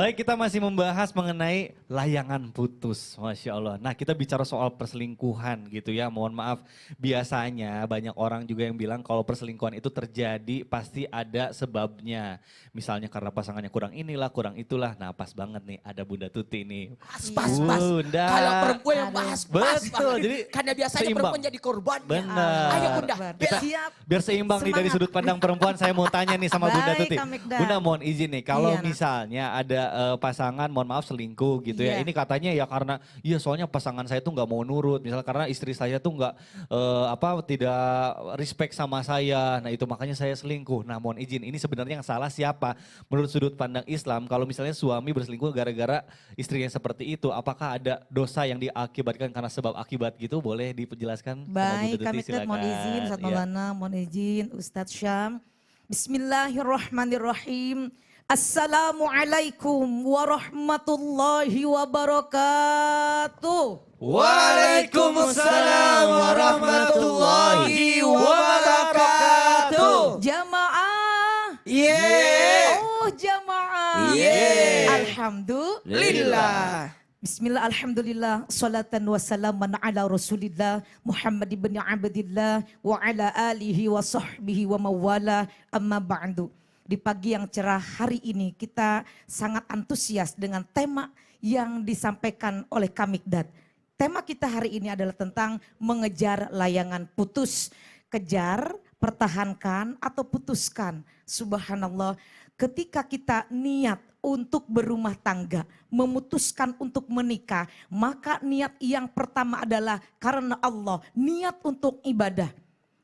Baik, kita masih membahas mengenai layangan putus, Masya Allah. Nah, kita bicara soal perselingkuhan gitu ya, mohon maaf. Biasanya banyak orang juga yang bilang kalau perselingkuhan itu terjadi pasti ada sebabnya. Misalnya karena pasangannya kurang inilah, kurang itulah. Nah, pas banget nih ada Bunda Tuti nih. Pas. Bunda. Kalau perempuan yang pas Betul, banget. jadi Karena biasanya seimbang. perempuan jadi korbannya. Benar. Ayo Bunda, Kita siap. biar seimbang nih dari sudut pandang perempuan, saya mau tanya nih sama Bunda Baik, Tuti. Kak Mikdal. Bunda mohon izin nih, kalau Iya, Nak. misalnya ada pasangan mohon maaf selingkuh gitu ya. Iya. Ini katanya ya karena iya soalnya pasangan saya tuh nggak mau nurut, misalnya karena istri saya tuh nggak tidak respect sama saya. Nah, itu makanya saya selingkuh. Nah, mohon izin, ini sebenarnya yang salah siapa? Menurut sudut pandang Islam, kalau misalnya suami berselingkuh gara-gara istrinya seperti itu, apakah ada dosa yang diakibatkan karena sebab akibat gitu? Boleh dijelaskan sama Bunda Baik, Tuti, kami mohon izin, Ustaz Iya. Maulana, mohon izin, Ustaz Syam. Bismillahirrahmanirrahim. Assalamualaikum warahmatullahi wabarakatuh. Waalaikumsalam warahmatullahi wabarakatuh. Jamaah. Yeay. Oh, jamaah. Yeay. Alhamdulillah. Bismillah, alhamdulillah, salatan wa salaman ala rasulillah, Muhammad ibn Abdillah, wa ala alihi wa sahbihi wa mawala, amma ba'du. Di pagi yang cerah hari ini kita sangat antusias dengan tema yang disampaikan oleh Kak Mikdad. Tema kita hari ini adalah tentang mengejar layangan putus. Kejar, pertahankan atau putuskan. Subhanallah, ketika kita niat untuk berumah tangga, memutuskan untuk menikah, maka niat yang pertama adalah karena Allah, niat untuk ibadah.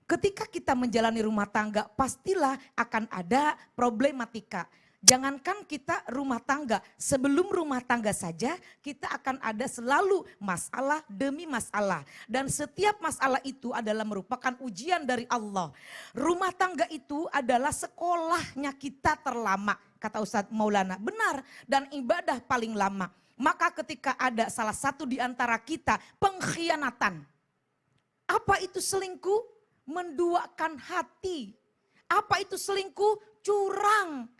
Ketika kita menjalani rumah tangga, pastilah akan ada problematika. Jangankan kita rumah tangga, sebelum rumah tangga saja kita akan ada selalu masalah demi masalah. Dan setiap masalah itu adalah merupakan ujian dari Allah. Rumah tangga itu adalah sekolahnya kita terlama, kata Ustadz Maulana. Benar, dan ibadah paling lama. Maka ketika ada salah satu di antara kita pengkhianatan. Apa itu selingkuh? Menduakan hati. Apa itu selingkuh? Curang.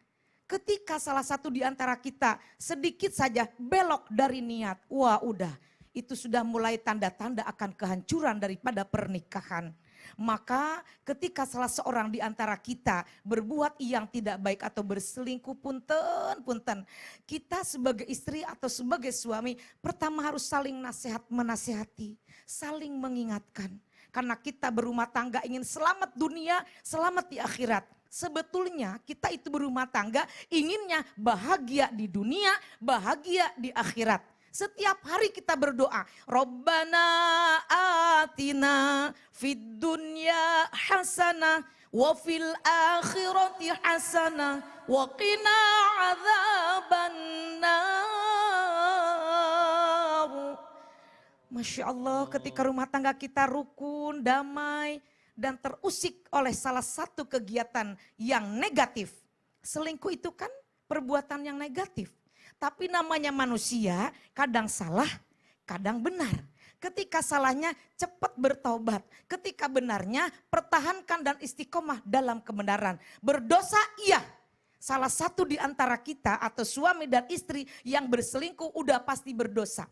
Ketika salah satu di antara kita sedikit saja belok dari niat, wah udah, itu sudah mulai tanda-tanda akan kehancuran daripada pernikahan. Maka ketika salah seorang di antara kita berbuat yang tidak baik atau berselingkuh, punten, kita sebagai istri atau sebagai suami pertama harus saling menasehati, saling mengingatkan. Karena kita berumah tangga ingin selamat dunia, selamat di akhirat. Sebetulnya kita itu berumah tangga inginnya bahagia di dunia, bahagia di akhirat. Setiap hari kita berdoa, Rabbana atina fid dunya hasanah wa fil akhirati hasanah wa qina adzabannar. Masya Allah, ketika rumah tangga kita rukun, damai, dan terusik oleh salah satu kegiatan yang negatif. Selingkuh itu kan perbuatan yang negatif. Tapi namanya manusia, kadang salah, kadang benar. Ketika salahnya cepat bertaubat. Ketika benarnya pertahankan dan istiqomah dalam kebenaran. Berdosa iya. Salah satu di antara kita atau suami dan istri yang berselingkuh udah pasti berdosa.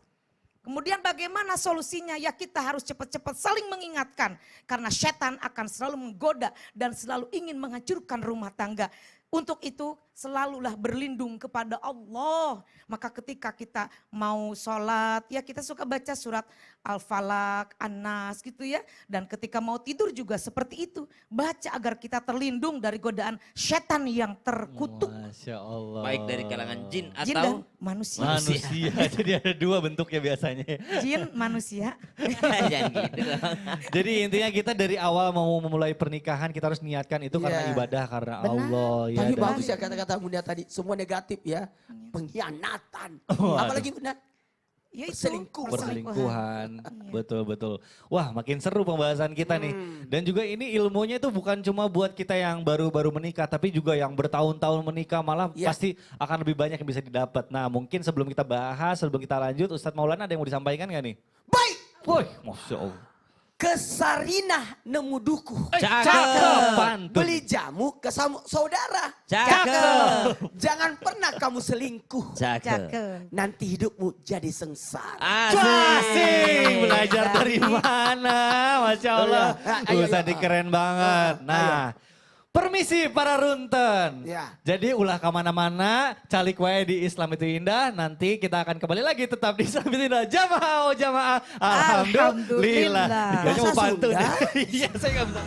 Kemudian bagaimana solusinya? Ya kita harus cepat-cepat saling mengingatkan. Karena setan akan selalu menggoda dan selalu ingin menghancurkan rumah tangga. Untuk itu selalulah berlindung kepada Allah. Maka ketika kita mau sholat, ya kita suka baca surat Al-Falaq, An-Nas gitu ya. Dan ketika mau tidur juga seperti itu. Baca agar kita terlindung dari godaan setan yang terkutuk. Masya Allah. Baik dari kalangan jin Jin dan atau manusia. Manusia, jadi ada dua bentuknya biasanya. Jin, manusia. jangan gitu dong. Jadi intinya kita dari awal mau memulai pernikahan kita harus niatkan itu karena Iya. ibadah, karena Benar. Allah. Ya, Tapi dan- bagus ya kata-kata Bunda tadi. Semua negatif ya. Pengkhianatan. Waduh. Apalagi Bunda? Ya itu, Berselingkuh. perselingkuhan. Iya. Betul, betul. Wah, makin seru pembahasan kita nih. Dan juga ini ilmunya itu bukan cuma buat kita yang baru-baru menikah, tapi juga yang bertahun-tahun menikah malah Iya. pasti akan lebih banyak yang bisa didapat. Nah, mungkin sebelum kita bahas, sebelum kita lanjut, Ustadz Maulana ada yang mau disampaikan gak nih? Baik. Woi, Masya Allah. Kesarinah nemu duku. Cakep, pantun. Beli jamu ke saudara. Cakep. Jangan pernah kamu selingkuh. Cakep. Nanti hidupmu jadi sengsara. Asik, belajar dari mana? Masya Allah. Ayo, Ustaz ayo. keren banget. Nah, permisi para runten. Ya. Jadi ulah kemana-mana, calik wae di Islam itu indah. Nanti kita akan kembali lagi tetap di Islam itu indah. Jamaah, oh jamaah. Alhamdulillah. Alhamdulillah. Kayaknya mau Bahasa pantun. Sunda? Iya, saya nggak bisa.